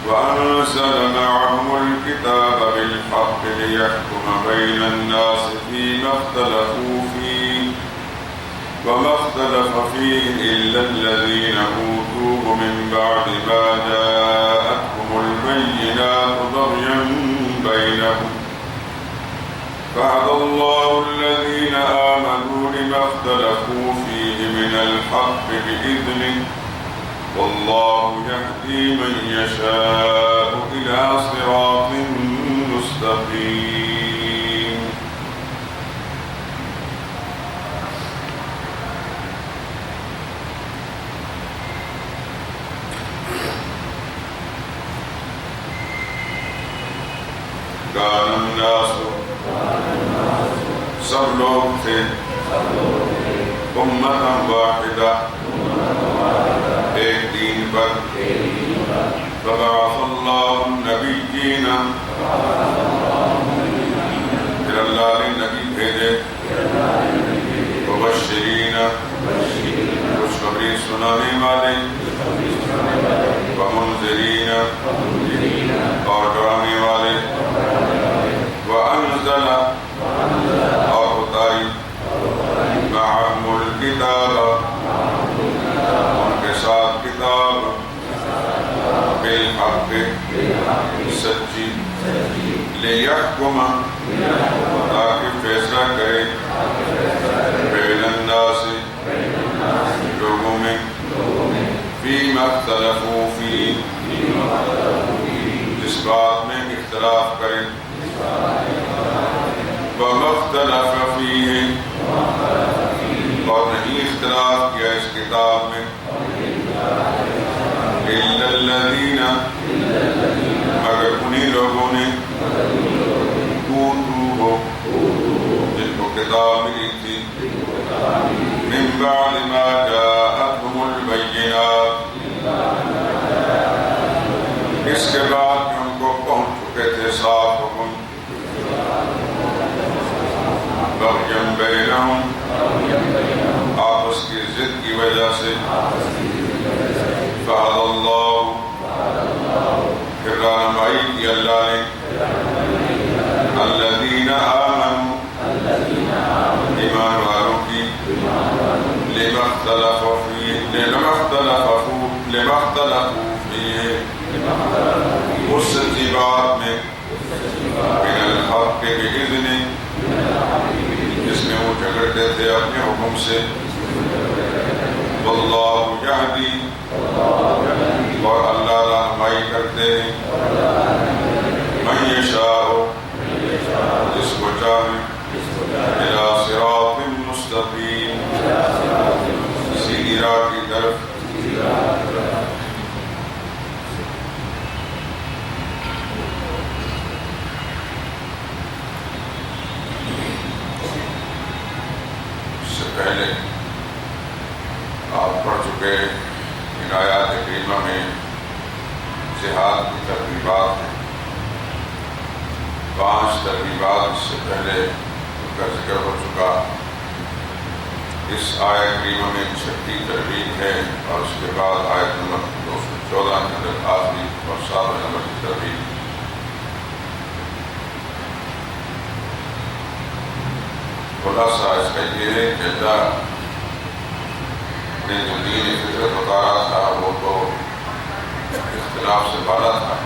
وأنزل معهم الكتاب بالحق ليحكم بين الناس فيما اختلفوا فيه وما اختلف فيه إلا الذين أوتوه من بعد ما جاءتهم البينات بغيا بينهم فهدى الله الذين آمنوا لما اختلفوا فيه من الحق بإذنه والله يهدي من يشاء إلى صراط مستقيم. كان الناس سب لوگ تھے امة واحدة ایک دین پر فبعث اللہ النبیین پھر اللہ نے نبی بھیجے مبشرین خوشخبری سنانے والے ومنذرین اور ڈرانے والے وانزل اور اتاری معهم الکتاب ان کے ساتھ کتاب بالحق سچی لیحکم تاکہ فیصلہ کرے بین الناس لوگوں میں فیما اختلفوا فیہ جس بات میں اختلاف کریں وما اختلف فیہ اور نہیں اختلاف کیا اس کتاب میں الا الذین مگر انہی لوگوں نے اوتوہ جن کو کتاب ملی تھی من بعد ما جاءتهم البینات اس کے بعد کہ ان کو پہنچ چکے تھے صاف حکم بغیا بینہم آپس کی ضد کی وجہ سے فہدی اللہ پھر رہنمائی کی اللہ نے الذین آمنوا ایمان والوں کی لما اختلفوا فیہ اس سچی بات میں من الحق بإذن جس میں وہ جھگڑتے تھے اپنے حکم سے واللہ یہدی اور اللہ رہنمائی کرتے ہیں من یشاء جس کو چاہے الی صراط مستقیم سیدھی راہ کی طرف پہلے آپ پڑھ چکے ان آیات کریمہ میں جہاد کی ترغیبات ہیں 5 ترغیبات اس سے پہلے ان کا ذکر ہو چکا اس آیت کریمہ میں 6 ترغیب ہے اور اس کے بعد آیت نمبر 214 کے اندر آخری اور 7 نمبر کی ترغیب خلاصہ اس کا یہ ہے کہ اللہ نے جو دین فطرت اتارا تھا وہ تو اختلاف سے بالا تھا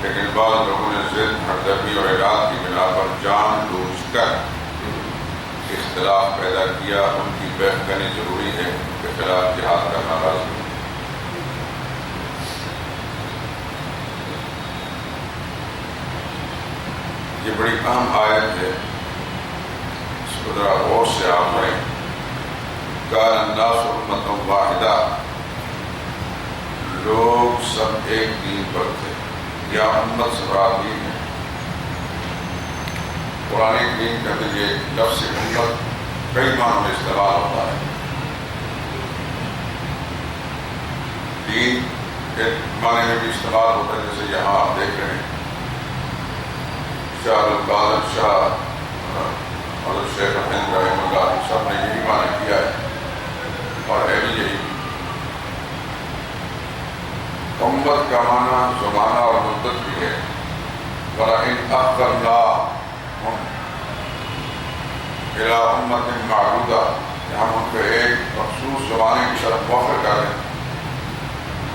لیکن بعض لوگوں نے ضد ہمدردی اور عناد کی بنا پر جان بوجھ کر اختلاف پیدا کیا ان کی بیعت کرنی ضروری ہے ان کے خلاف جہاد کرنا لازمی ہے یہ بڑی اہم آیت ہے ذرا غور سے آپ پڑھیں کان الناس امۃ واحدہ لوگ سب ایک دین پر تھے یا امت سے مراد دین ہے قرآن کریم کے اندر یہ لفظ امت کئی معنوں میں استعمال ہوتا ہے دین ایک معنی میں بھی استعمال ہوتا ہے جیسے یہاں آپ دیکھ رہے ہیں شاہ القادر شاہ اور شیخ احمد رحمہ اللہ سب نے یہی معنی کیا ہے اور ہے بھی یہی امت الا امت معدودہ، کہ ہم ان کو ایک مخصوص زمانے کی طرف موخر کر دیں.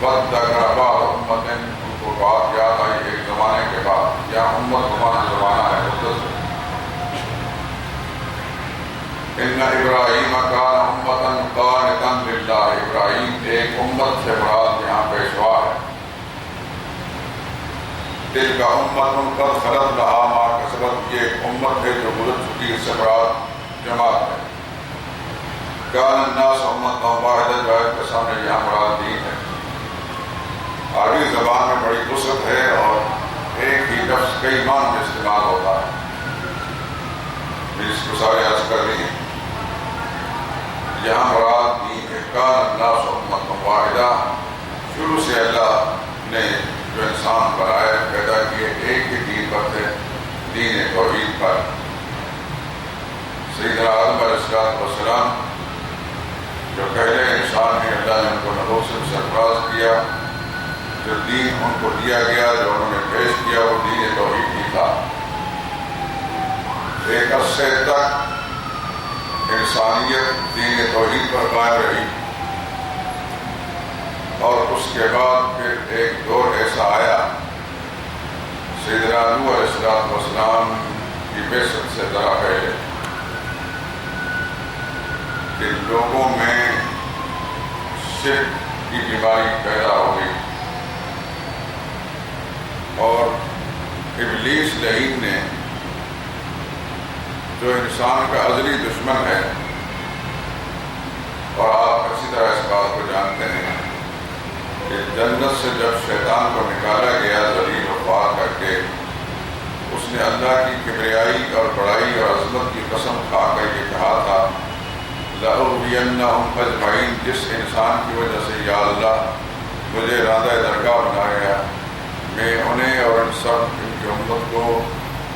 بدذکر بعد امت، ان کو بات یاد آئی ایک زمانے کے بعد. یا امت ہمارا زمانہ ہے مدت. ان ابراہیم کان امتا قانتا للہ، ابراہیم ایک امت سے مراد یہاں پیشوا ہے. تلک امت قد خلت لہا ما کسبت، یہ ایک امت ہے جو گزر چکی، اس سے مراد جماعت ہے. کان الناس امتا واحدہ، جو ہے کے سامنے یہاں مراد دین ہے. عربی زبان میں بڑی وسعت ہے اور ایک ہی لفظ کئی معنوں میں استعمال ہوتا ہے. اس کو سارے عرض کر لی. یہاں مراد دین ہے. کان الناس امتا واحدہ، شروع سے اللہ نے جو انسان بنائے پیدا کیے ایک ہی دین پر تھے، دین توحید پر. سیدنا آدم علیہ السلام جو پہلے انسان ہیں، اللہ نے ان کو نبوت سے سرفراز کیا. جو دین ان کو دیا گیا، جو انہوں نے پیش کیا، وہ دین توحید ہی تھا. ایک عرصے تک انسانیت دین توحید پر قائم رہی، اور اس کے بعد پھر ایک دور ایسا آیا سیدنا نوح علیہ السلام کی بعثت سے ذرا پہلے کہ لوگوں میں شرک کی بیماری پیدا ہو گئی، اور ابلیس لعین نے جو انسان کا ازلی دشمن ہے، اور آپ اچھی طرح اس بات کو جانتے ہیں کہ جنت سے جب شیطان کو نکالا گیا ذلیل و خوار کر کے، اس نے اللہ کی کبریائی اور بڑائی اور عظمت کی قسم کھا کر یہ کہا تھا لَأُغْوِيَنَّهُمْ أَجْمَعِينَ، جس انسان کی وجہ سے یا اللہ مجھے راندہ درگاہ بنایا گیا، میں انہیں اور ان کی امت کو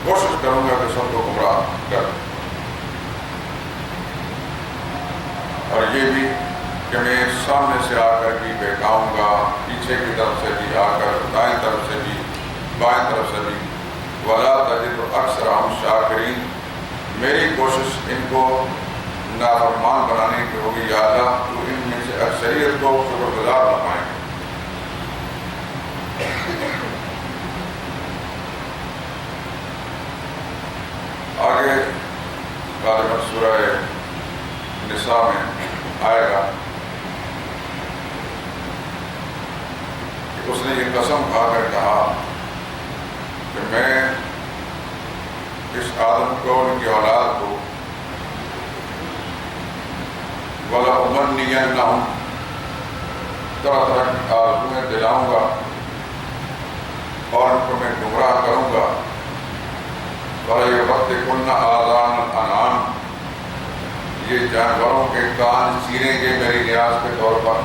کوشش کروں گا کہ سب کو گمراہ کر. اور یہ بھی کہ میں سامنے سے آ کر بھی بہکاؤں گا، پیچھے کی طرف سے بھی آ کر، دائیں طرف سے بھی بائیں طرف سے بھی. وَلَا تَجِدُ أَكْثَرَهُمْ شَاكِرِينَ، میری کوشش ان کو نافرمان بنانے کی ہوگی، یا اللہ تو ان میں سے اکثریت کو شکر گزار بنائیں. آگے غالباً سورہ نساء میں آئے گا کہ اس نے یہ قسم کھا کر کہا کہ میں اس آدم کو، ان کی اولاد کو وَلَأُمَنِّيَنَّهُمْ، طرح طرح کی آرزوئیں دلاؤں گا اور ان کو میں گمراہ کروں گا. وَلَيُبَتِّكُنَّ آذَانَ الْأَنْعَامِ، یہ جانوروں کے کان چیریں گے میری نیاز کے طور پر.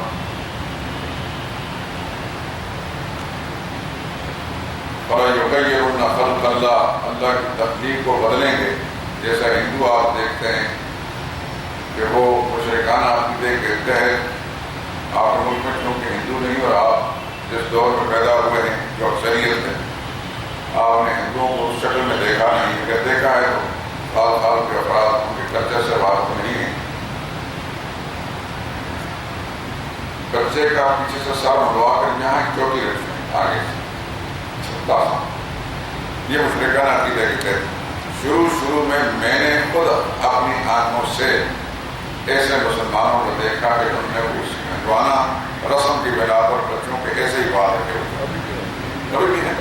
وَلَيُغَيِّرُنَّ خَلْقَ اللَّهِ، اللہ کی تخلیق کو بدلیں گے. جیسا ہندو آپ دیکھتے ہیں کہ وہ مشرکانہ عقیدے کے تحت، آپ ملک میں چونکہ ہندو نہیں اور آپ جس دور میں پیدا ہوئے ہیں جو اکثریت ہے، آپ نے ہندوؤں کو اس شکل میں دیکھا نہیں. اگر دیکھا ہے تو سال سال کے افراد ان کے کلچر سے بات نہیں ہے. بچے کا پیچھے سے سر مڑوا کر یہاں ایک چوٹی رکھتے ہیں آگے سے چھپتا سا. یہ مشرکانہ عقیدے کے تحت شروع میں نے خود اپنی آنکھوں سے ایسے مسلمانوں کو دیکھا کہ انہوں نے اس ہندوانہ رسم کی بنا پر بچوں کے ایسے ہی بات رکھے ہوئے کبھی بھی نہیں.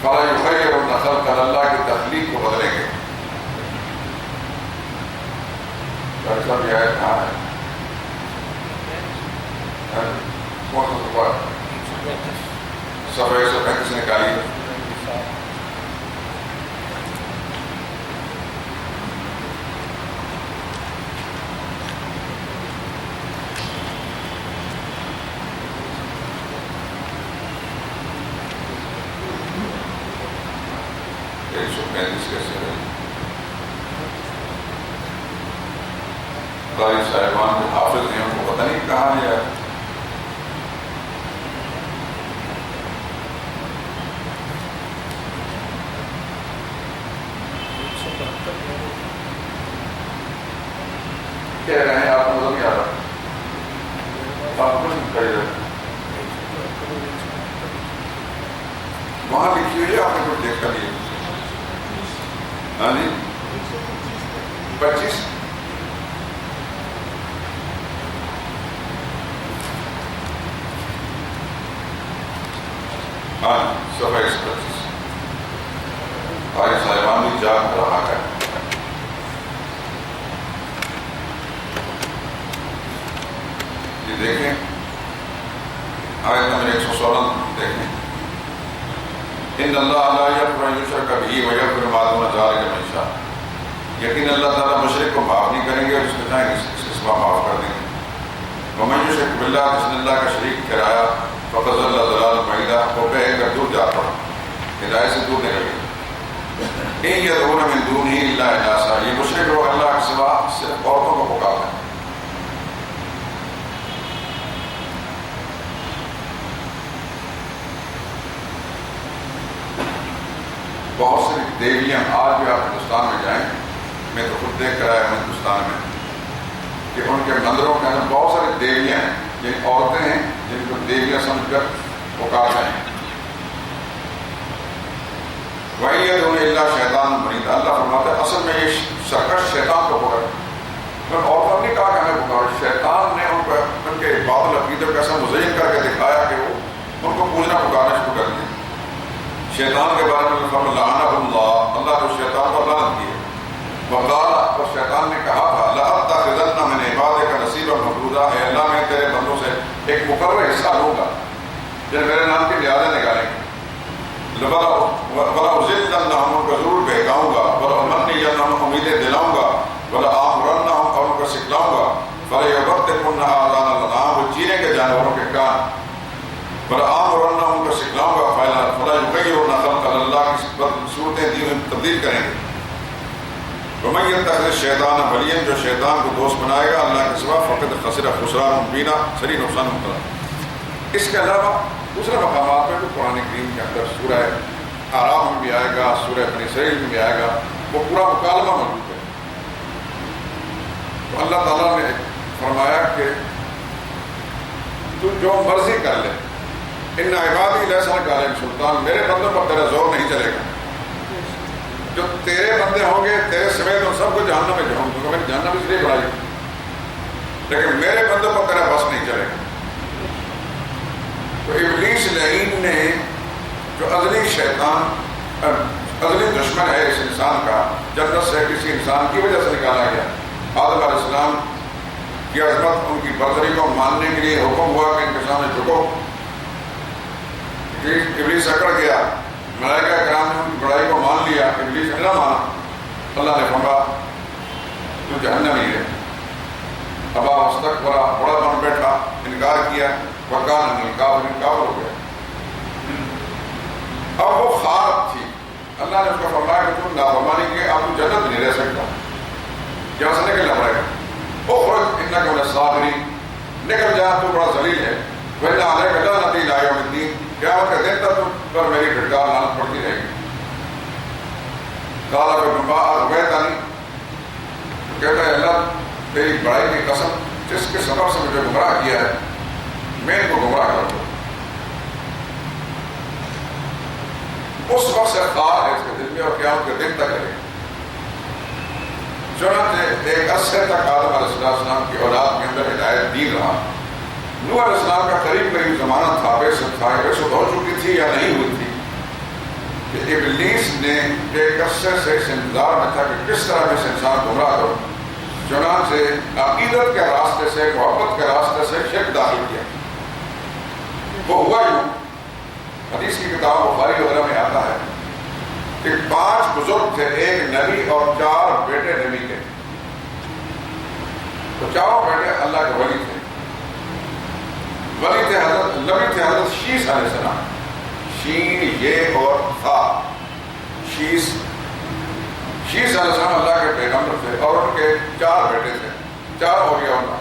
فَلَيُغَيِّرُنَّ خَلْقَ، اللہ کی تخلیق کو بدلیں گے. ایسا بھی آئے کہاں ہے؟ کون سا صفحہ؟ صفحہ 135 نکالی. قاری صاحبان جو حافظ ہیں ان کو پتہ نہیں کہاں ہے. کہہ رہے ہیں آپ نظر نہیں آ رہا، آپ کچھ نہیں کر رہے، وہاں لکھی ہوئی ہے، آپ نے کچھ دیکھا نہیں؟ ہاں جی 25 ہاں صفحہ 25 آج سلیمان بھی جاگ رہا ہے۔ یہ دیکھیں آیت نمبر 116 دیکھیں، ان اللہ لا یغفر ان یشرک بہ ویغفر ما دون ذلک لمن یشاء، یقین اللہ تعالیٰ مشرک کو معاف نہیں کریں گے اور اس کو چاہیں اس کے سوا معاف کر دیں گے۔ ومن یشرک باللہ، جس نے اللہ کا شریک ٹھہرایا، فقد ضل ضلالا بعیدا، وہ بہہ کر دور جا پڑا، ہدایت سے دور نکل گیا۔ ان یدعون من دونہ الا اناثا، یہ مشرک لوگ اللہ کے سوا صرف عورتوں کو پکارتے ہیں۔ بہت سی دیویاں آج بھی آپ ہندوستان میں جائیں، میں تو خود دیکھ کر آیا ہوں ہندوستان میں کہ ان کے مندروں کے اندر بہت ساری دیویاں ہیں، جن عورتیں ہیں جن کو دیویاں سمجھ کر پکارتے ہیں۔ وَإِن يَدْعُونَ إِلَّا شَيْطَانًا مَرِيدًا، اللہ فرماتا ہے اصل میں یہ سرکش شیطان کو پکڑ، عورتوں نے کہا کہ ہمیں پکارو، شیطان نے ان کو ان کے باطل عقیدے کو ایسا مزین کر کے دکھایا کہ وہ ان کو پوجنا پکارنا شروع کر دیا۔ شیطان کے بارے میں فرمایا لعنہ اللہ، اللہ نے شیطان کو لعنت کی ہے۔ وقال، اور شیطان نے کہا تھا لأتخذن من عبادک نصیبا مفروضا، اے اللہ میں تیرے بندوں سے ایک مقرر حصہ لوں گا جن میرے نام کی نیازیں نکالیں گے۔ وَلَأُضِلَّنَّهُمْ، ان کو ضرور بہکاؤں گا، وَلَأُمَنِّيَنَّهُمْ، امیدیں دلاؤں گا، وَلَآمُرَنَّهُمْ، اور ان کو سکھلاؤں گا، فَلَيُبَتِّكُنَّ آذَانَ الْأَنْعَامِ، وہ چیریں گے جانوروں کے کان، وَلَآمُرَنَّهُمْ، ان کو سکھلاؤں گا، فَلَيُغَيِّرُنَّ خَلْقَ اللَّهِ، کی صورتیں دی ہوئی تبدیل کریں گے۔ وَمَن يَتَّخِذِ الشَّيْطَانَ وَلِيًّا، جو شیطان کو دوست بنائے گا اللہ کے سوا، فقد خسر خسران مبینا، سری نقصان مبتلا۔ اس کے علاوہ دوسرے مقامات میں بھی قرآن کریم کے اندر سورہ اعراف میں بھی آئے گا، سورہ بنی اسرائیل میں بھی آئے گا، وہ پورا مکالمہ موجود ہے۔ تو اللہ تعالیٰ نے فرمایا کہ تو جو مرضی کر لے، ان عبادی لیس لک علیہم سلطان، میرے بندوں پر تیرا زور نہیں چلے گا۔ جو تیرے بندے ہوں گے تیرے سمیت ان سب کو جہنم میں جاؤں گا، میں نے جہنم اس لیے بڑھائی، لیکن میرے بندوں پر تیرا بس نہیں چلے گا۔ تو ابلیس لعین نے جو ازلی شیطان ازلی دشمن ہے اس انسان کا، جنت سے کسی انسان کی وجہ سے نکالا گیا، آدم علیہ السلام کی عظمت ان کی برتری کو ماننے کے لیے حکم ہوا کہ ان کے سامنے جھکو، ابلیس اکڑ گیا، ملائکہ کرام نے ان کی بڑائی کو مان لیا، ابلیس نے نہ مانا، اللہ نے فرمایا تو جہنمی ہے، ابا واستکبر، بڑا بن بیٹھا، انکار کیا، وکان من الکافرین، کافر ہو گیا۔ اب وہ خواب تھی، اللہ نے اس کو فرمایا کہ تم نافرمانی کی، اب تو جنت نہیں رہ سکتا، یہاں سے نکلنا پڑے گا، اخرج انک من الصاغرین، نکل جا تو بڑا ذلیل ہے، وَإِنَّ عَلَيْكَ لَعْنَتِي إِلَىٰ يَوْمِ الدِّينِ، قیامت کے دن تک تم پر میری پھٹکار لعنت پڑتی رہے گی۔ قال فبما أغويتني، کہتا ہے اللہ تیری بڑائی کی قسم، جس کے سبب سے مجھے گمراہ کیا ہے میں ان کو گمراہ کر دوں۔ اس وقت سے خواب ہے اس کے دل میں اور قیامت کے دن تک رہے۔ چنانچہ ایک عرصے تک آدم علیہ السلام کی اولاد کے اندر ہدایت دی رہا۔ نوح علیہ السلام کا قریب قریب زمانہ تھا، بیست ہو چکی تھی یا نہیں ہوئی تھی، کہ ابلیس نے ایک عرصے سے اس انتظار میں تھا کہ کس طرح میں سے انسان گمراہ کرو، چنانچہ عقیدت کے راستے سے، محبت کے راستے سے شرک داخل کیا۔ وہ ہوا یوں، حدیث کی کتاب بخاری وغیرہ میں آتا ہے کہ 5 بزرگ تھے، ایک نبی اور 4 بیٹے نبی کے، تو چاروں بیٹے اللہ کے ولی تھے۔ ولی تھے حضرت نبی تھے حضرت شیس علیہ السلام، شین یہ اور تھا شیس علیہ السلام اللہ کے پیغمبر تھے، اور ان کے 4 بیٹے تھے، 4 ہو گیا ان کا۔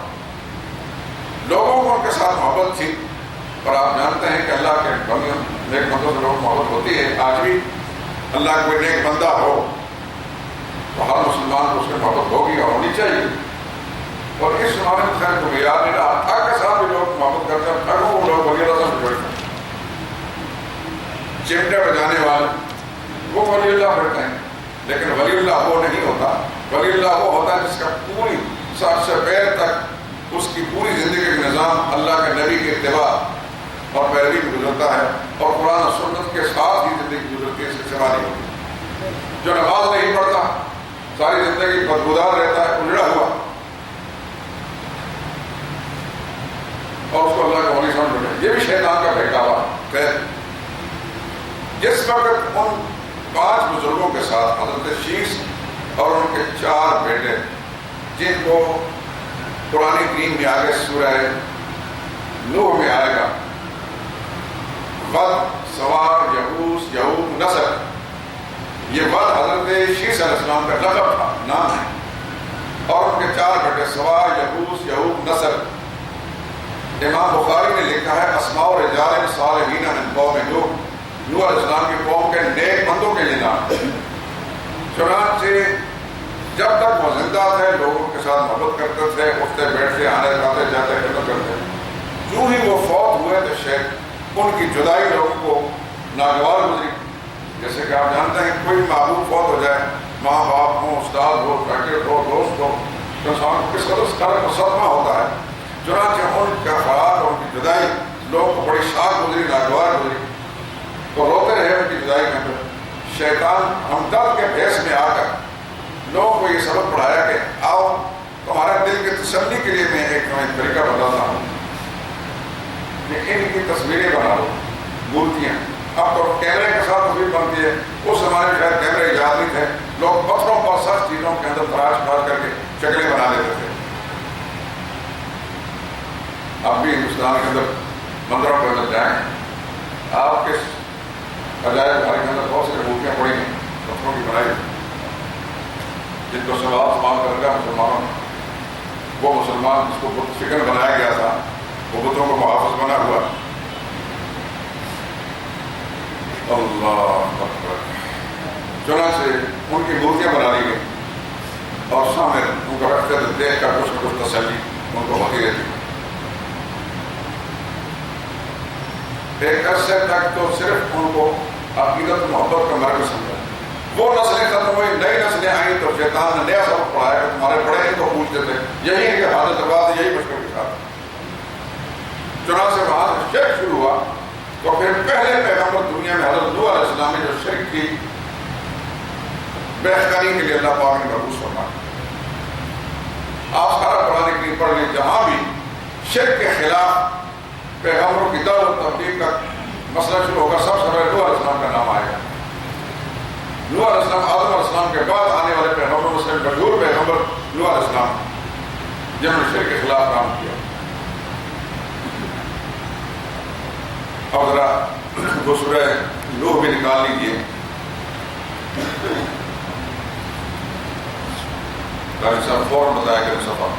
لوگوں کو ان کے ساتھ محبت تھی، اور آپ جانتے ہیں کہ اللہ کے بندوں، نیک بندوں سے لوگ محبت ہوتی ہے۔ آج بھی اللہ کوئی نیک بندہ ہو تو ہر مسلمان کو اس کی محبت ہوگی اور ہونی چاہیے، خیر تمہیں یاد نہیں رہا، ٹھگ کے ساتھ بھی لوگ محبت کرتے ہیں، ٹھگوں کو لوگ ولی اللہ سے جوڑتے ہیں، چمٹے بجانے والے وہ ولی اللہ بنتے ہیں، لیکن ولی اللہ وہ نہیں ہوتا. ولی اللہ وہ ہوتا ہے جس کا پوری سر سے پیر تک اس کی پوری زندگی کا نظام اللہ کے نبی کی اتباع اور پیروی میں گزرتا ہے اور قرآن و سنت کے ساتھ ہی زندگی گزرتی ہے، اس سے سوا نہیں ہوتی. جو نماز نہیں پڑھتا ساری زندگی بدبودار رہتا ہے، اجڑا ہوا، اور اس کو اللہ کا ولی سمجھ بیٹھے، یہ بھی شیطان کا بہکاوا ہے. جس وقت ان 5 بزرگوں کے ساتھ حضرت شیش اور ان کے 4 بیٹے جن کو قرآن کریم میں آگے سورہ نوح میں آئے گا، ود، سوار، یغوث، یعوق، نصر، یہ ود حضرت شیش علیہ السلام کا لقب تھا، نام ہے، اور ان کے 4 بیٹے سوار، یغوث، یعوق، نصر. امام بخاری نے لکھا ہے اسماء رجال صالحین من قوم نوح، نوح علیہ السلام کی قوم کے نیک بندوں کے یہ نام. چنانچہ جب تک وہ زندہ تھے لوگوں کے ساتھ محبت کرتے تھے، اٹھتے بیٹھتے، آنے جاتے جاتے خدمت کرتے. جو ہی وہ فوت ہوئے تو شاید ان کی جدائی لوگوں کو ناگوار گزری. جیسے کہ آپ جانتے ہیں کوئی محبوب فوت ہو جائے، ماں باپ ہو، استاد ہو، فیکٹر ہو، دوست ہو، تو انسان کو کس قدر کا صدمہ ہوتا ہے. چنانچہ ان کا فراق اور ان کی جدائی لوگوں کو بڑی شاک گزری، ناگوار گزری، تو روتے رہے ان کی جدائی میں. شیطان ہمدرد کے بھیس میں آ کر لوگوں کو یہ سبق پڑھایا کہ آؤ تمہارے دل کی تسلی کے لیے میں ایک طریقہ بتاتا ہوں کہ ان کی تصویریں بنا لو، مورتیاں. اب تو کیمرے کے ساتھ تصویر بنتی ہے، اس زمانے میں شاید کیمرے ایجاد نہیں تھے، لوگ پتھروں پر سخت چیزوں کے اندر تراش کر کے شکلیں بنا دیتے تھے. اب بھی ہندوستان کے اندر مندروں کے اندر جائیں، آپ کے عجائب گھر کے اندر بہت سی مورتیاں پڑی ہیں پتھروں کی بنائی، جن کو ثواب استعمال کر رہا مسلمانوں نے. وہ مسلمان جس کو بت شکن بنایا گیا تھا وہ بتوں کو محافظ بنا ہوا. اللہ اکبر. چنانچہ ان کی مورتیاں بنا لی گئی اور سامنے ان کو رکھتے تھے، دیکھ کر کچھ نہ کچھ تسلی ان کو ہوتی رہتی. ایک عرصے تک تو صرف ان کو عقیدت محبت کا مرکز سمجھا. وہ نسلیں ختم ہوئی، نئی نسلیں آئیں تو شیطان نے نیا سبق پڑھایا کہ تمہارے بڑے ان کو پوچھتے تھے، یہی ہے کہ حالت آباد یہی مشکل کے ساتھ. چنانچہ وہاں سے شرک شروع ہوا تو پھر پہلے پیغمبر دنیا میں حضرت نوح علیہ السلام نے جو شرک کی بہتری کے لیے اللہ پاک نے محفوظ فرمایا. آپ سارا قرآن کریم پڑھ لیں، جہاں بھی شرک کے خلاف پیغمبروں کی دعوت تبلیغ کا مسئلہ شروع ہوگا سب سے پہلے نوح علیہ السلام کا نام آئے گا. نوح علیہ السلام آدم علیہ السلام کے بعد آنے والے پیغمبروں سے مشہور پیغمبر نوح علیہ السلام جنہوں نے شرک کے خلاف کام کیا. اب ذرا وہ سورہ نوح بھی نکال لیجیے. قاری صاحب فوراً بتایا کریں صفحہ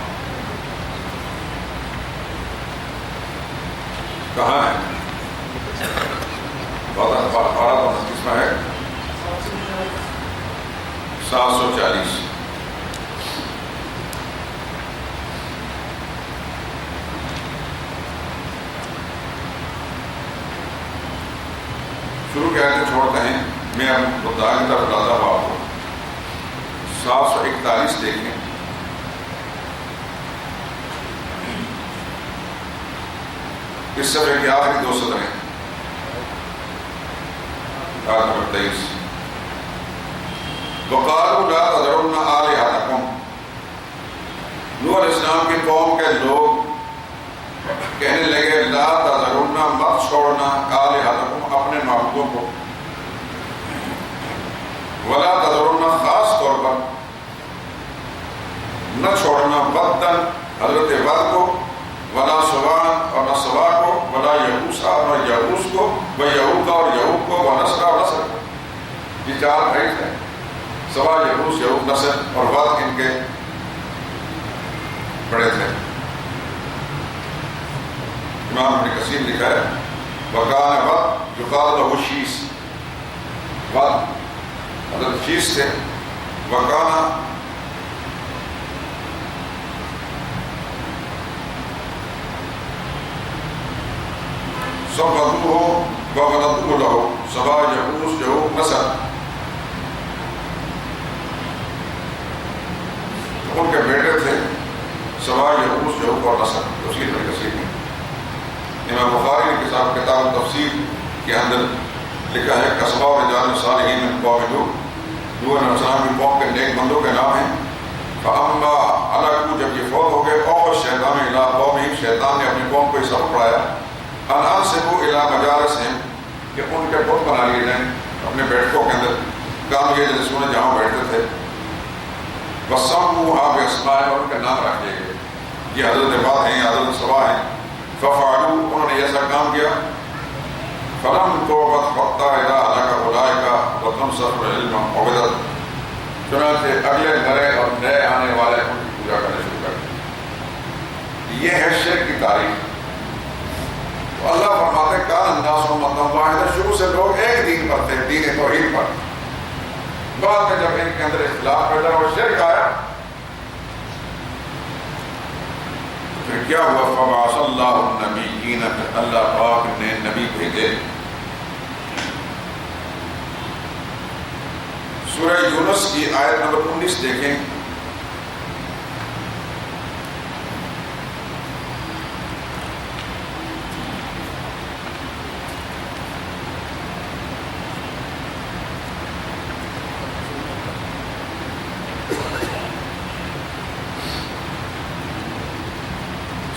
کہاں ہے. بہت 12 میں ہے 740. شروع کے آیتیں چھوڑتے ہیں، میں اب بتا کی طرف لاتا ہوا آپ کو. 741 دیکھیں. اس صفحے کی آخری 2 سطریں، آیت نمبر 23. وَقَالُوا لَا تَذَرُنَّ آلِهَتَكُمْ. نوح علیہ السلام کی قوم کے لوگ کہنے لگے لا تذرن، مت چھوڑنا، آلہتکم، اپنے معبودوں کو، ولا تذرن، خاص طور پر نہ چھوڑنا، ودن، حضرت ود کو، ولا سوان اور نہ سوا کو، ولا یغوث اور یغوث کو، و یعوق اور یعوق کو، و نصر اور نصر کو. یہ 4 بھائی تھے، سوا، یغوث، یعوق، نصر، اور ود ان کے بڑے تھے. امام ابن کثیر لکھا ہے وَكَانَ وَدْ يُقَالُ لَهُ شِيس. ود حضرت شیس تھے. وَكَانَ صبغته وغدته له صبا یغوث یعوق نصر، ان کے بیٹے تھے صبا یغوث یعوق اور نصر، تفسیر میں کثیر میں امام بخاری نے کتاب تفسیر کے اندر لکھا ہے قصبہ و رجال صالحین من قوم لوط علیہ السلام کی قوم کے نیک بندوں کے نام ہیں۔ فاما علقوا، جب یہ فوت ہو گئے، اور شیطان الی قومہم، شیطان نے اپنی قوم کو یہ سبق پڑھایا ان انصبوا الی مجالسہم، کہ ان کے بت بنا لیے جائیں اپنے بیٹھکوں کے اندر، کام یہ جلسون جہاں بیٹھتے تھے، وسموها باسمائہم، اور ان کا نام رکھ لیے گئے، یہ حضرت بات ہیں، حضرت سبا ہیں۔ ففعلوا، انہوں نے ایسا کام کیا، فلم توبت حتی اذا ہلک اولئک وتنصر العلم عبدت، چنانچہ اگلے مرے اور نئے آنے والے ان کی پوجا کرنے شروع کر دیں۔ یہ ہے شرک کی تاریخ۔ تو اللہ فرماتے کان الناس امۃ واحدہ، شروع سے لوگ ایک دین پر تھے، دین توحید پر، بعد میں جب ان کے اندر اختلاف پیدا اور شرک آیا پھر کیا ہوا؟ فبعث اللہ النبیین، اللہ پاک نے نبی بھیجے۔ سورہ یونس کی آیت نمبر 19 دیکھیں،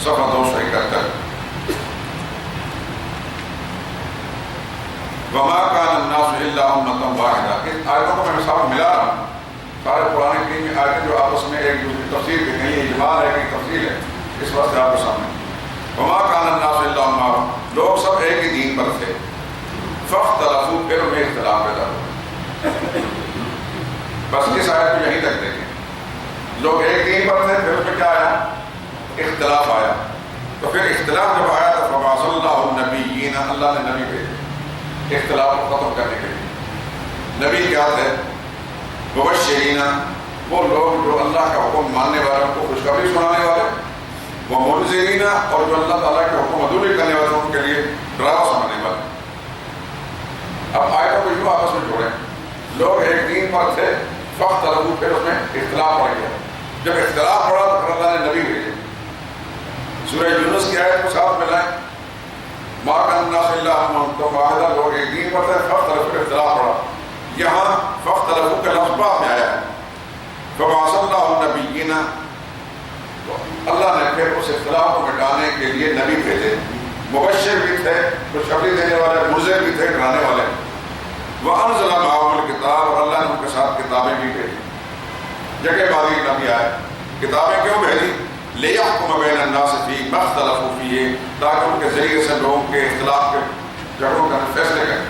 صفحہ 271۔ وما كان الناس الا امة واحدہ، ان آیتوں کو میں مثال ملا رہا ہوں، سارے قرآن کریم کی آیتیں جو آپس میں ایک دوسری تفسیر کی، کہیں اجمال ہے کہیں تفصیل ہے، اس واسطے آپ کے سامنے وما كان الناس الا امة، لوگ سب ایک ہی دین پر تھے، فاختلفوا، پھر میں اختلاف پیدا ہوا۔ بس اس آیت کو یہیں تک دیکھیں، لوگ ایک دین پر تھے، پھر اس میں کیا آیا؟ اختلاف آیا۔ تو پھر اختلاف جب آیا تو فبعث اللہ النبیین، اللہ نے نبی بھیجے اختلاف کو ختم کرنے کے لیے۔ نبی کیا تھے؟ مبشرین، وہ لوگ جو اللہ کا حکم ماننے والوں کو خوشخبری سنانے والے، وہ منذرین، اور جو اللہ تعالیٰ کے حکم عدولی کرنے والے ان کے لیے ڈراوا سنانے والے۔ اب آیتوں کو یوں آپس میں جوڑیں، لوگ ایک دین پر تھے، فاختلفوا، پھر اس میں اختلاف پڑ گیا، جب اختلاف پڑا تو پھر اللہ نے نبی بھیجے۔ سورہ یونس کی آیت کو ساتھ ملائیں، ما کان الناس الا امۃ واحدہ، لوگ ایک دین پر تھے، فاختلفوا، اختلاف پڑا۔ یہاں فاختلفوا کا لفظ بعد میں آیا ہے، فبعث اللہ النبیین، اللہ نے پھر اس اختلاف کو مٹانے کے لیے نبی بھیجے، مبشر بھی تھے، خوشخبری دینے والے، منذر بھی تھے، ڈرانے والے۔ وانزل معهم الکتاب، اور اللہ نے ان کے ساتھ کتابیں بھی بھیجی، جگہ بازی نبی آئے، کتابیں کیوں بھیجی؟ لِيَحْكُمَ بَيْنَ النَّاسِ فِي مَا اخْتَلَفُوا فِيهِ، تاکہ ان کے ذریعے سے لوگوں کے اختلاف کے جھگڑوں کا فیصلے کریں،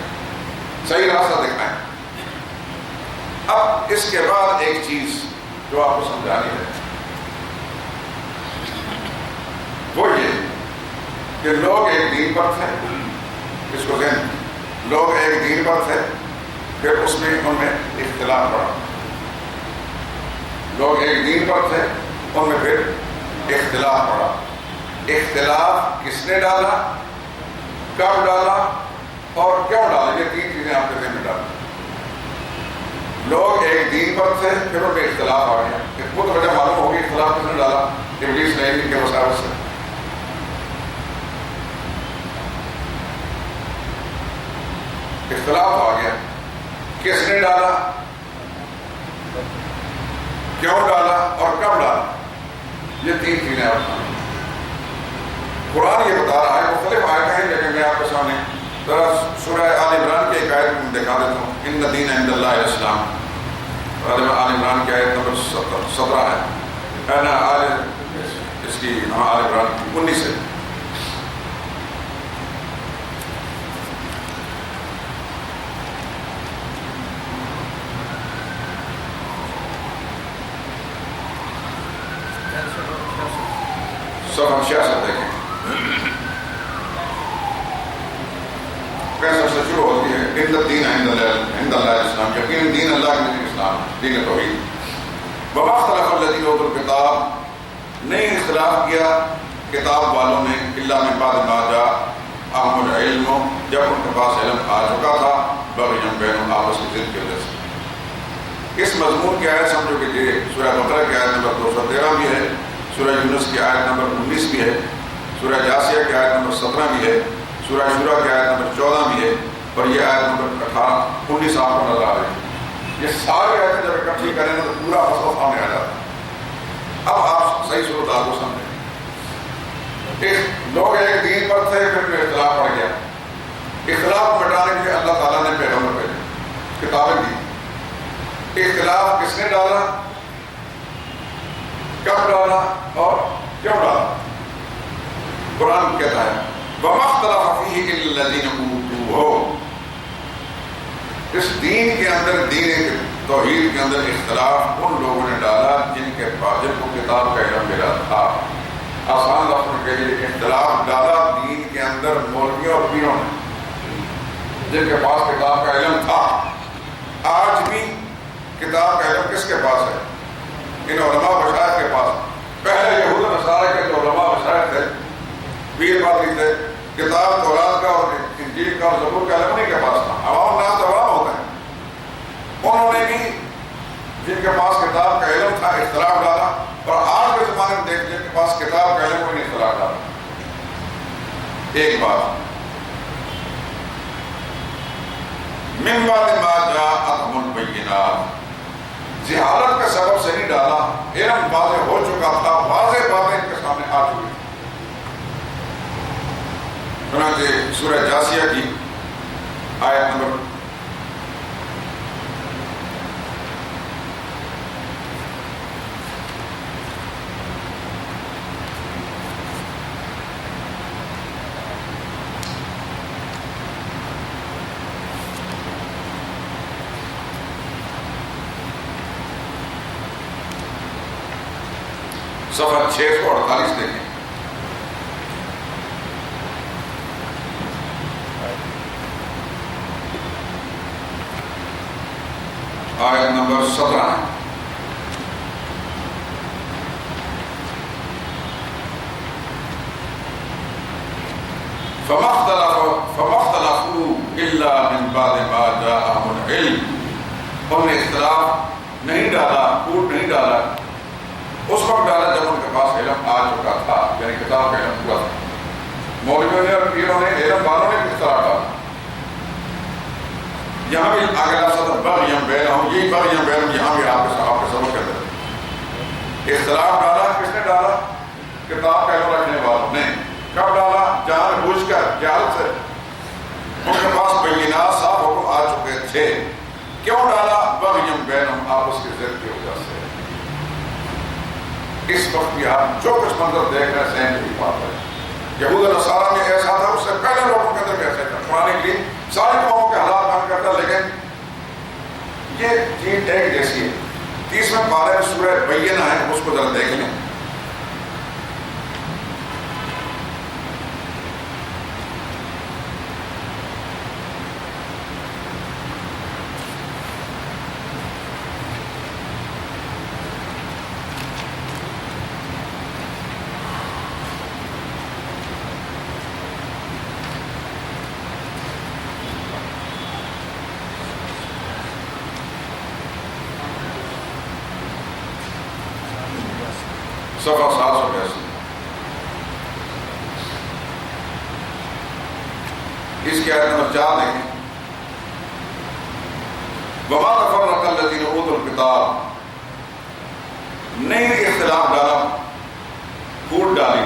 صحیح راستہ دکھائیں۔ اب اس کے بعد ایک چیز جو آپ کو سمجھانی ہے وہ یہ کہ لوگ ایک دین پر تھے، اس کو ذہن، لوگ ایک دین پر تھے، پھر اس میں ان میں اختلاف پڑا۔ لوگ ایک دین پر تھے، ان میں پھر اختلاف پڑا۔ اختلاف کس نے ڈالا، کب ڈالا اور کیوں ڈالا، یہ تین چیزیں آپ کے ذہن میں ڈالیں۔ لوگ ایک دین پر تھے، پھر ان میں اختلاف آ گیا، خود وجہ معلوم ہوگی اختلاف کس نے ڈالا، ابلیس نے، ان کے وسائل سے۔ اختلاف آ گیا، کس نے ڈالا، کیوں ڈالا اور کب ڈالا، یہ تین چیزیں آپ سامنے۔ قرآن یہ بتا رہا ہے، مختلف آیتیں ہیں لیکن میں آپ کے سامنے ذرا سورہ آل عمران کی ایک آیت میں دکھا دیتا ہوں، ان الدین عند اللہ الاسلام۔ آل عمران کی آیت نمبر 17 ہے نا، اس کی آل عمران 19 ہے۔ سب ہم 66 دیکھیں، 65 سے شروع ہوتی ہے، ان الدین عند اللہ الاسلام، یقیناً دین اللہ کے دین اسلام، دین توحید۔ وما اختلف الذین اوتوا الکتاب، نہیں اختلاف کیا کتاب والوں نے، الا من بعد ما جاء جاءهم العلم، جب ان کے پاس علم آ چکا تھا، بغیم بینہم، آپس کی ضد کی وجہ سے۔ اس مضمون کی آیت سمجھو کہ یہ سورہ بقرہ کی آیت نمبر 213 بھی ہے، سورہ یونس کی آیت نمبر 19 بھی ہے، سورہ جاسیہ کی آیت نمبر 17 بھی ہے، سورہ شورى کی آیت نمبر 14 بھی ہے، اور یہ آیت نمبر 19 آپ کو نظر آ رہی ہے۔ یہ ساری آیتیں جب اکٹھی کریں تو پورا مسئلہ سامنے آ جاتا ہے۔ اب آپ صحیح صورتحال کو سمجھیں۔ لوگ ایک دین پر تھے، پھر اختلاف پڑ گیا۔ اختلاف مٹانے کے لیے اللہ تعالیٰ نے پیغمبر بھیجے، کتابیں دی۔ اختلاف کس نے ڈالا، کب ڈالا اور کیوں ڈالا؟ قرآن کہتا ہے وَمَا اخْتَلَفَ فِيهِ إِلَّا الَّذِينَ أُوتُوهُ۔ اس دین کے اندر، دین توحید کے اندر اختلاف ان لوگوں نے ڈالا جن کے پاس، جن کو کتاب کا علم ملا تھا۔ آسان لفظوں کے لیے اختلاف ڈالا دین کے اندر مولویوں اور پیروں نے، جن کے پاس کتاب کا علم تھا۔ آج بھی کتاب کا علم کس کے پاس ہے؟ ان علماء مشائخ کے پاس۔ پہلے یہود و نصارہ کے جو علماء مشائخ تھے، پیر پادری تھے، کتاب تورات کا اور انجیل کا اور زبور کا علم انہیں کے پاس تھا۔ عوام الناس عوام ہوتے ہیں، انہوں نے بھی جن کے پاس کتاب کا علم تھا اختلاف ڈالا، اور آج کے زمانے میں دیکھ جن کے پاس کتاب کا علم انہیں اختلاف ڈالا۔ ایک بات، من بعد ما جاءتهم البینات، جہالت کا سبب سے نہیں ڈالا، علم واضح ہو چکا تھا، واضح باتیں ان کے سامنے آ چکی تھی۔ چنانچہ سورہ جاسیہ کی آیت نمبر 648 دیکھیں۔ آیت نمبر 17 ہے۔ فَمَا اخْتَلَفُوا إِلَّا مِن بَعْدِ مَا جَاءَهُمُ الْعِلْمُ، انہوں نے اختلاف نہیں ڈالا، پھوٹ نہیں ڈالا، اس وقت ڈالا جب ان کے پاس علم آ چکا تھا، یعنی کتاب کا علم ہوا تھا۔ مولویوں نے اور پیروں نے، علم والوں نے اختلاف ڈالا۔ یہاں بھی آگے لفظ بغیم بینہم، یہی بغیم بینہم یہاں بھی آپ کے سبق کے اندر اختلاف ڈالا۔ کس نے ڈالا؟ کتاب کا علم رکھنے والوں نے۔ کب ڈالا؟ جان بوجھ کر، جہالت سے۔ ان کے پاس بینات صاف حکم آ چکے تھے۔ کیوں ڈالا؟ بغیم بینہم، آپس کی ضد کی وجہ سے۔ اس وقت بھی آپ جو کچھ منظر دیکھ رہے ہیں سین کی بات ہے۔ یہود و نصارہ میں ایسا تھا، اس سے پہلے لوگوں کے اندر کیسے تھا؟ قرآن کے لیے ساری قوموں کے حالات بیان کرتا، لیکن یہ چیز ایک جیسی ہے۔ 30ویں پارے میں سورہ بینہ ہے، اس کو ذرا دیکھ لیں۔ صفحہ 782۔ اس کی آیت نمبر 4 دیکھیں۔ وَمَا تَفَرَّقَ الَّذِينَ أُوتُوا الْكِتَابَ، نہیں اختلاف ڈالا، پھوٹ ڈالی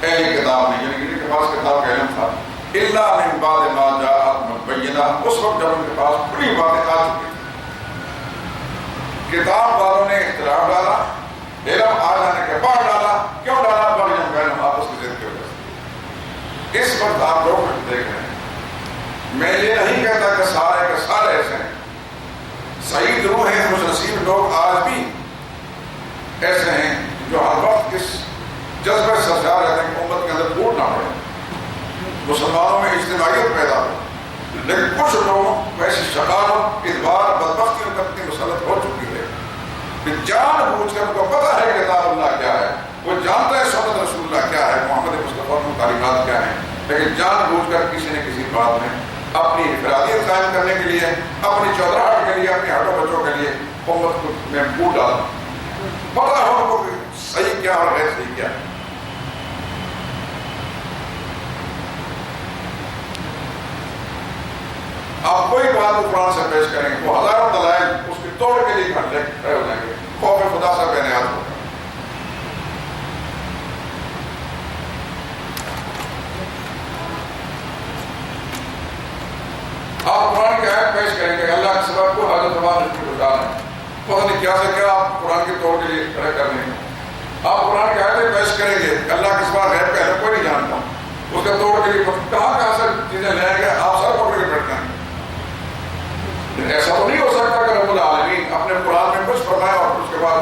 اہل کتاب نے، یعنی جن کے پاس کتاب کا علم تھا، إِلَّا مِن بَعْدِ مَا جَاءَتْهُمُ الْبَيِّنَاتُ، اس وقت جب ان کے پاس کھلی باتیں آ چکی تھی۔ کتاب والوں نے اختلاف ڈالا، علم آ جانے کے بعد ڈالا۔ کیوں ڈالا؟ بغیم بینہم، آپس کی ضد کی وجہ سے۔ اس وقت آپ لوگ دیکھ رہے ہیں، میں یہ نہیں کہتا کہ سارے کے سارے ایسے ہیں، سعید روح ہیں، خوش نصیب لوگ آج بھی ایسے ہیں جو ہر وقت اس جذبے سے سرشار رہتے ہیں کہ امت کے اندر پھوٹ نہ پڑے، مسلمانوں میں اجتماعیت پیدا ہو۔ لیکن کچھ لوگوں کو ایسی شقاوت، ادبار، بدبختی ان تک مسلط ہو چکی ہے کہ جان بوجھ کر ان کو پتہ ہے کتاب اللہ کیا ہے، وہ جانتا ہے سنت رسول اللہ کیا ہے، محمد مصطفیٰ کی تعلیمات کیا ہیں، لیکن جان بوجھ کر جماعت میں اپنی انفرادیت قائم کرنے کے لیے، اپنی چودراہٹ کے لیے، اپنے ہاتھوں بچوں کے لیے امت کو میں پھول ڈالا، پتا ہو ان کو کہ صحیح کیا اور غیر صحیح کیا. آپ کوئی بات کو قرآن سے پیش کریں گے، وہ ہزاروں دلائل اس کے توڑ کے لیے کھڑے ہو جائیں گے. خوف خدا سے بے نیاز ہوگا. آپ قرآن کی آیت پیش کریں گے اللہ کے سوا کوئی حاجت روا نہیں گزار ہے، پتہ نہیں کیا سے کیا آپ قرآن کے طور کے لیے کھڑے کر لیں گے. آپ قرآن کی آیتیں پیش کریں گے اللہ کے سوا غیب کا علم کوئی نہیں جانتا، اس کے توڑ کے لیے کہاں سے چیزیں لیں گے، آپ سر پکڑ کے بیٹھتے ہیں. ایسا تو نہیں ہو سکتا کہ رب العالمین اپنے قرآن میں کچھ فرمایا اور اس کے بعد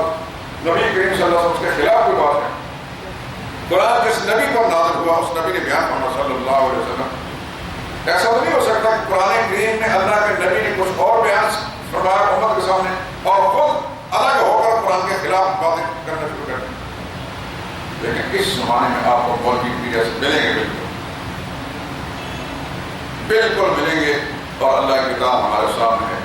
نبی کریم صلی اللہ علیہ وسلم اس کے خلاف کوئی بات ہے. قرآن جس نبی پر نازل ہوا اس نبی نے بیان فرمایا صلی اللہ علیہ وسلم. ایسا تو نہیں ہو سکتا کہ قرآن کریم میں اللہ کے نبی نے کچھ اور بیان فرمایا امت کے سامنے اور خود الگ ہو کر قرآن کے خلاف باتیں کرنا شروع کر دیں. لیکن اس زمانے میں آپ کو مولوی میڈیا سے ملیں گے، بالکل ملیں گے. اور اللہ کی کتاب ہمارے سامنے ہے.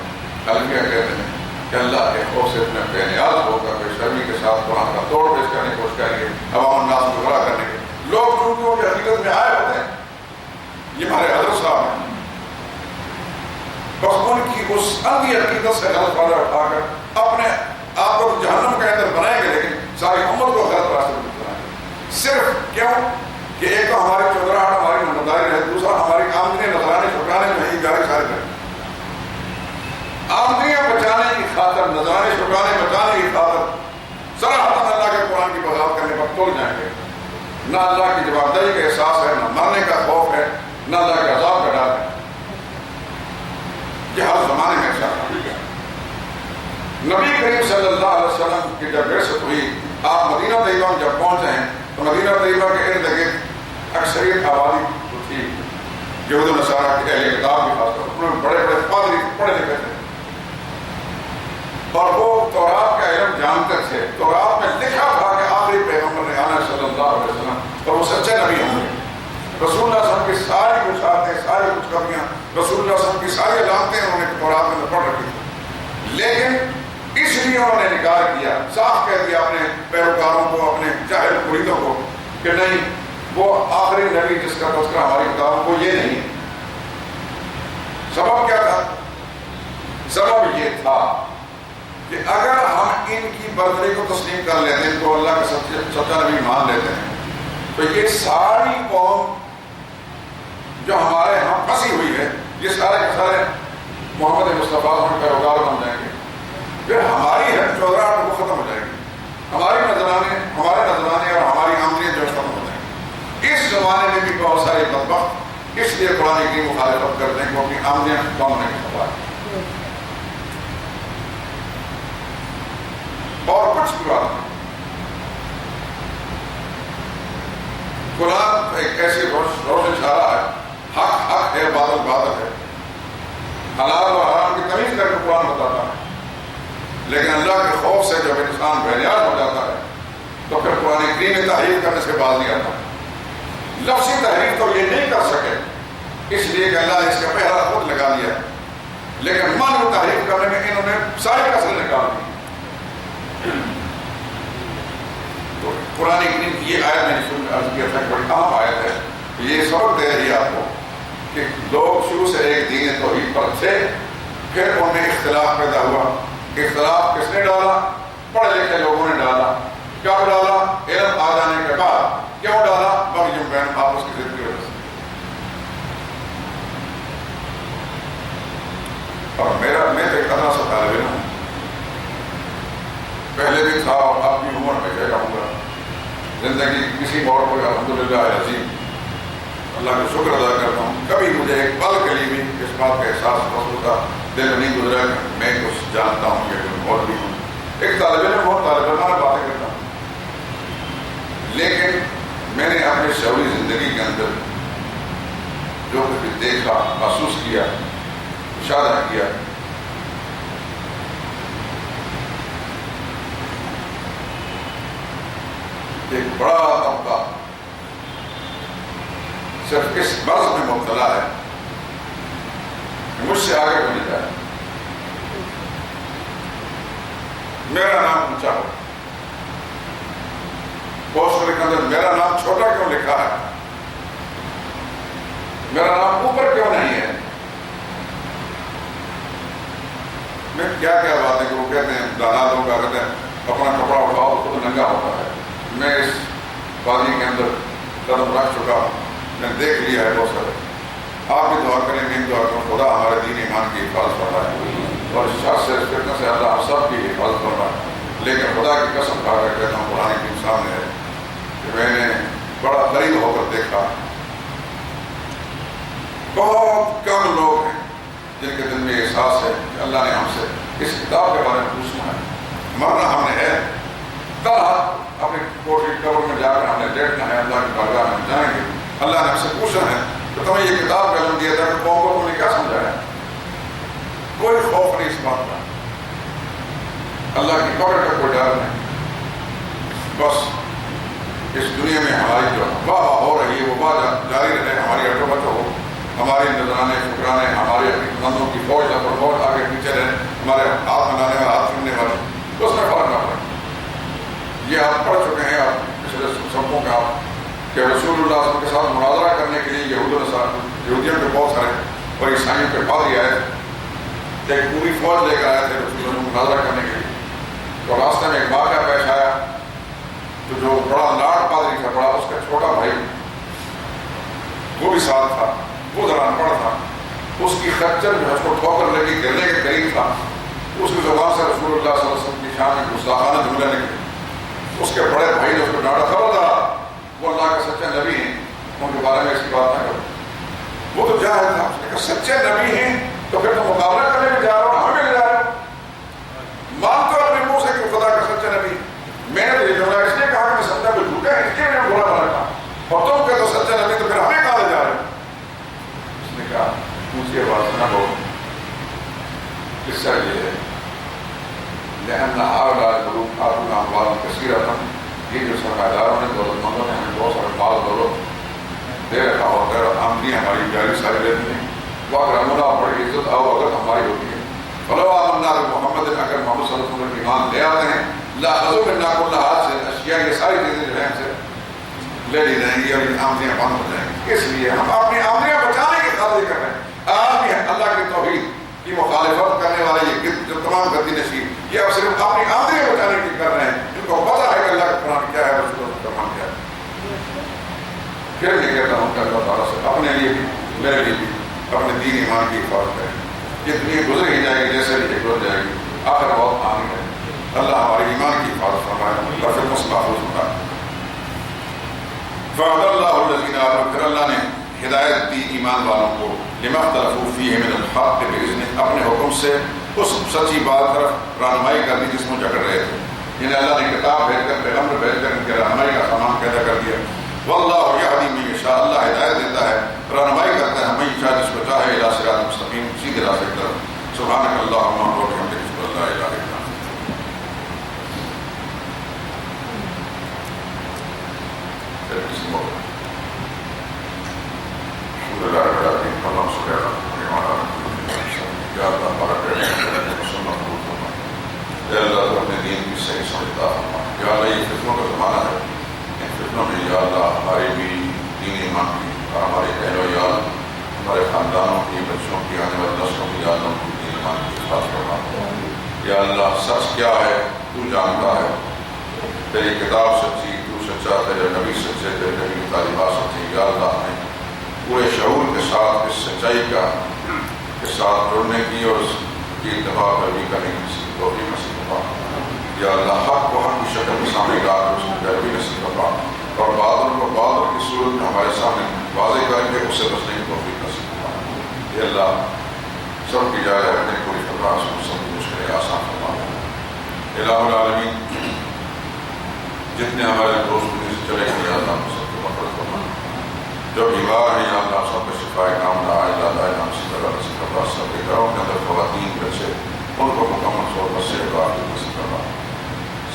الفیہ کہتے ہیں کہ اللہ کے خوف سے اتنے بے نیاز ہو کر بے شرمی کے ساتھ قرآن کا توڑ پیش کرنے کی کوشش کریں گے، عوام الناس کو گمراہ کرنے کے. لوگ چونکہ ان کی حقیقت میں آئے ہوتے ہیں، یہ ہمارے حضرت صاحب ہیں، بس ان کی اس اندھی عقیدت سے غلط فائدہ اٹھا کر اپنے آپ کو جہنم کے اندر بنائیں گے، لیکن ساری امت کو غلط راستے میں بنائیں گے. صرف کیوں کہ ایک تو ہماری چودراہٹ ہماری نموداری ہے، دوسرا ہماری آمدنی نظرانے چھپانے میں ہی گاڑی سارے کریں. آمدنیاں بچانے کی خاطر، نظرانے چھپانے بچانے کی خاطر صراحتاً اللہ کے قرآن کی بغاوت کرنے پر تل جائیں گے. نہ اللہ کی جوابدہی کا احساس ہے، نہ مرنے کا خوف ہے، نہ اللہ کے عذاب کا ڈر ہے. یہ ہر زمانے میں ایسا ہے. نبی کریم صلی اللہ علیہ وسلم کی جب بعثت ہوئی، آپ مدینہ طیبہ میں جب پہنچے ہیں تو مدینہ طیبہ کے ارد گرد اکثریت آبادی جو تھی یہود و نصارہ کے اہل کتاب کی خاص طور پر، بڑے بڑے پادری پڑھے لکھے تھے اور وہ تورات کا علم جانتے تھے. تورات میں لکھا تھا کہ آخری پیغمبر نے آنا صلی اللہ علیہ وسلم اور وہ سچے نبی ہوں گے. رسول اللہ صلی اللہ علیہ وسلم کی ساری بشارتیں، ساری خوشخبریاں، رسول اللہ صلی اللہ علیہ وسلم کی ساری علامتیں انہوں نے تورات میں پڑھ رکھی تھی. لیکن اس لیے انہوں نے انکار کیا، صاف کہہ دیا اپنے پیروکاروں کو، اپنے جاہل مریدوں کو کہ نہیں، وہ آخری نبی جس کا تذکرہ ہماری کتابوں کو یہ نہیں. سبب کیا تھا؟ سبب یہ تھا کہ اگر ہم ان کی برتری کو تسلیم کر لیتے ہیں، ان کو اللہ کے سچا نبی مان لیتے ہیں، تو یہ ساری قوم جو ہمارے یہاں پھنسی ہوئی ہے، یہ سارے کے سارے محمد مصطفیٰ کے پیروکار بن جائیں گے. پھر ہماری ہے چودراہٹ وہ ختم ہو جائے گی، ہمارے نذرانے اور ہماری آمدنی جو ختم ہو جائیں گی. اس زمانے میں بھی بہت سارے بدبخت اس لیے قرآن کی مخالفت کرتے ہیں کہ وہ اپنی آمدنیاں کم ہونے کی خبر ہے. اور کچھ بھی بات نہیں. قرآن ایک ایسی روشن اشارہ ہے، حق حق ہے، باطل باطل ہے، حلال اور حرام کی تمیز کر کے قرآن بتاتا ہے. لیکن اللہ کے خوف سے جب انسان بے نیاز ہو جاتا ہے تو پھر قرآن کریم میں تحریف کرنے سے باز نہیں آتا. لفظی تحریف تو یہ نہیں کر سکے اس لیے کہ اللہ نے اس کا پہلا خود لگا دیا ہے، لیکن من تحریف کرنے میں انہوں نے ساری کسر نکال دی. تو قرآن کریم کی یہ آیت میں نے عرض کیا تھا کہ بڑی اہم آیت ہے. یہ سبق دے رہی ہے آپ کو کہ لوگ شروع سے ایک دین توحید پر تھے، پھر ان میں اختلاف پیدا ہوا. اختلاف کس نے ڈالا؟ پڑھے لکھے لوگوں نے ڈالا. کیا ڈالا؟ علم آ جانے کے بعد. کیوں ڈالا؟ بغی بین آپس کی ضد کی وجہ سے. اور میں تو ایک ادنا سا طالب علم ہوں، پہلے بھی تھا اور اب بھی عمر میں کہہ رہوں گا. زندگی کسی موڑ پر الحمدللہ عظیم اللہ کا شکر ادا کرتا ہوں. کبھی مجھے ایک پل کے لیے بھی اس بات کا احساس ہوتا دل میں نہیں گزرا کہ میں کچھ جانتا ہوں کہ مولوی ہوں. ایک طالب علم ہوں، طالب علمانہ باتیں کرتا ہوں، لیکن میں نے اپنی شعوری زندگی کے اندر جو کچھ دیکھا، محسوس کیا، مشاہدہ کیا، ایک بڑا طبقہ صرف اس مرض میں مبتلا ہے مجھ سے آگے بنے جائے، میرا نام اونچا ہو. پوسٹر کے اندر میرا نام چھوٹا کیوں لکھا ہے، میرا نام اوپر کیوں نہیں ہے؟ میں کیا باتیں کہ وہ کہتے ہیں دانا لوگ کہتے ہیں اپنا کپڑا اٹھاؤ خود ننگا ہوتا ہے. میں اس وادی کے اندر قدم رکھ چکا ہوں، میں نے دیکھ لیا ہے بہت سارے. آپ بھی دعا کریں گے، دعا کریں خدا ہمارے دین ایمان کی حفاظت فرمائے اور اس شخص سے فتنہ سے اللہ ہم سب کی حفاظت فرمائے. لیکن خدا کی قسم کھا کر کہتا ہوں، قرآن کے سامنے ہے کہ میں نے بڑا قریب ہو کر دیکھا بہت کم لوگ ہیں جن کے دل میں احساس ہے کہ اللہ نے ہم سے اس کتاب کے بارے میں پوچھنا ہے. مرنا ہم نے ہے، کل اپنے کوٹھی قبر میں جا کر ہم نے لیٹنا ہے، اللہ کی بارگاہ میں جائیں گے. اللہ نے ہم سے پوچھنا ہے کہ تمہیں یہ کتاب کا علم دیا تھا کہ قوم کو تم نے کیا سمجھایا. کوئی خوف نہیں اس بات کا، اللہ کی قبر کا کوئی ڈر نہیں. بس اس دنیا میں ہماری جو واہ ہو رہی ہے وہ واہ جاری رہے، ہماری اٹوبت ہو، ہمارے نذرانے شکرانے، ہمارے مندوں کی فوج پر بہت آگے پیچھے رہے، ہمارے ہاتھ منانے والے ہاتھ سننے والے، اس میں فرق نہ پڑے. یہ آپ پڑھ چکے ہیں آپ پچھلے سبقوں کا کہ رسول اللہ صلی اللہ علیہ وسلم کے ساتھ مناظرہ کرنے کے لیے یہودیوں کے بہت سارے اور عیسائیوں کے پادری آئے تھے، ایک پوری فوج لے کر آئے تھے رسول اللہ مناظرہ کرنے کے لیے. تو راستے میں ایک واقعہ پیش آیا، تو جو بڑا لاڈ پادری تھا، بڑا اس کا چھوٹا بھائی وہ بھی ساتھ تھا، وہ ذرا ان پڑھ تھا. اس کی خچر جو ہے اس کو ٹھوکر لگی، گرنے کے قریب تھا. اس کی زبان سے رسول اللہ صلی اللہ علیہ وسلم کی شان میں گستاخانہ جملے نکلے. اس کے بڑے بھائی نے اس کو ڈانٹا، خبردار وہ اللہ کے سچے نبی ہیں، ان کے بارے میں ایسی بات نہ کرو. وہ تو جاہل تھا، اس نے کہا سچے نبی ہیں تو پھر تو مقابلہ کرنے میں جا رہا ہوں، ہمیں لے جا رہا ہوں. مانتے ہو اپنے منہ سے کہ خدا کا سچا نبی. میں نے تو یہ جملہ اس لیے کہا کہ میں سمجھا کوئی جھوٹا ہے، اس لیے میں بولا بنا تھا، اور تم کہ تو سچا نبی تو پھر ہمیں کہاں لے جا رہے ہیں. اس نے کہا مجھے بات نہ ہو. قصہ یہ ہے لأن هؤلاء الملوك آتونا أموالا كثيرة، یہ جو سرمایہ نے دولت مندوں نے ہمیں بہت سارے مال دولت دے رکھا ہوتا ہے، آمدنی ہماری جاری ساری رہتی ہے. وہ اگر ہمارا بڑی عزت اور وقت ہماری ہوتی ہے. فلو آمنا محمد، اگر محمد صلی اللہ علیہ وسلم ایمان لے آتے ہیں، لا خذو منا کل ہاتھ سے اشیاء، یہ ساری چیزیں جو ہیں ہم سے لے لی جائیں گی اور ان آمدنیاں بند ہو جائیں گی. اس لیے ہم اپنی آمدنیاں بچانے کی خاطر کر رہے ہیں. آج بھی اللہ کی توحید کی مخالفت کرنے والے یہ جو تمام گدی نشین یہ اب صرف اپنی آمدنیاں بچانے کی کر رہے ہیں، جن کو پتہ ہے کہ اللہ کا قرآن کیا ہے، رسول اللہ کا فرمان کیا ہے. پھر میں کہتا ہوں کہ اللہ تعالیٰ سے اپنے لیے بھی میرے لیے بھی اپنے دین ایمان کی حفاظت کریں. یہ دنیا گزر ہی جائے گی جیسے بھی گزر جائے گی، آخر بہت آنی ہے. اللہ ہمارے ایمان کی حفاظت فرمائے اور پھر محفوظ فرمائے. فَعَدَ اللَّهُ الَّذِينَ آمَنُوا، پھر اللہ نے ہدایت دی ایمان والوں کو، لِمَا اخْتَلَفُوا فِيهِ مِنَ الْحَقِّ بِإِذْنِهِ، اپنے حکم سے اس سچی بات طرف رہنمائی کر دی جس میں جکڑ رہے تھے. یعنی اللہ نے کتاب بھیج کر، پیغمبر بھیج کر ان کے رہنمائی کا سامان پیدا کر دیا. وَاللَّهُ يَهْدِي مَن يَشَاءُ، اللہ ہدایت دیتا ہے، رہنمائی کرتا ہے مَن يَشَاءُ جس کو چاہے، إِلَىٰ صِرَاطٍ مُسْتَقِيمٍ، سیدھے راستے کی طرف. سبحانك اللهم وبحمدك، أشهد أن لا إله إلا أنت. اللہ تو اپنے دین کی صحیح سمجھتا فرما. یا اللہ یہ فتنوں کا زمانہ ہے، ان فتنوں میں یا اللہ ہماری بھی دین ایمان کی اور ہمارے اہل و عیال، ہمارے خاندانوں کی، بچوں کی، آنے والے نسلوں کی، یا اللہ کی دین ایمان کی حفاظت فرما. یا اللہ سچ کیا ہے تو جانتا ہے، تیری کتاب سچی، تو سچا، تیرے نبی سچے، تیرے نبی کی تعلیمات سچی. یا اللہ ہمیں پورے شعور کے ساتھ اس سچائی کا کے ساتھ جڑنے کی اور اس کی اتباع پیروی کرنے کی توفیق نصیب فرما. یا اللہ حق کو حق کی شکل میں سامنے لا کر اس کی پیروی نصیب فرما اور باطل کو باطل کی صورت میں ہمارے سامنے واضح کر کے اس سے بچنے کی توفیق نصیب فرما. یا اللہ سب کی جائے اپنے پوری فرما، سب کی مشکلیں آسان فرما. الہ العالمین جتنے ہمارے دوست دنیا سے چلے گئے، یا اللہ سب کو مغفرت فرما. جو بیمار ہیں یا اللہ سب کو شفا کام نہ آئے، اللہ نام سے اللہ نصیب فرما. سب کے گھروں کے اندر خواتین بچے ان کو مکمل طور پر سے عافیت نصیب فرما.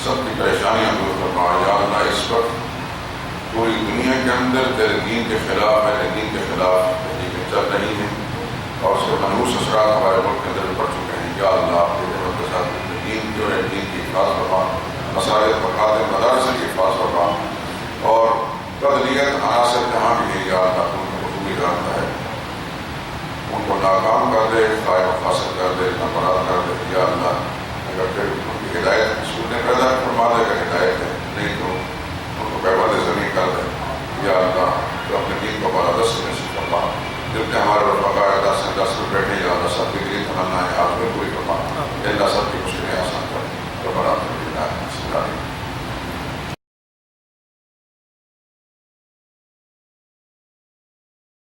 سب کی پریشانیاں دور فرما. یا اللہ اس وقت پوری دنیا کے اندر تیرے دین کے خلاف، اہل دین کے خلاف تحریکیں چل رہی ہیں. اور اس کے منحوس اثرات ہمارے ملک کے اندر بھی پڑ چکے ہیں. یا اللہ آپ کے نعمت کے ساتھ دین جو ہے دین کی حفاظ فرما, مساجد مکاتب مدارس کی حفاظ فرما, اور قدریت عناصر جہاں بھی ہے یا اللہ ان کو وصولی جانتا ہے, ان کو ناکام کر دے, خائب و فاسد کر دے, ناپراد کر دے. یا اللہ اگر پھر ان کی ہدایت سننے پیدا فرما دے, اگر ہدایت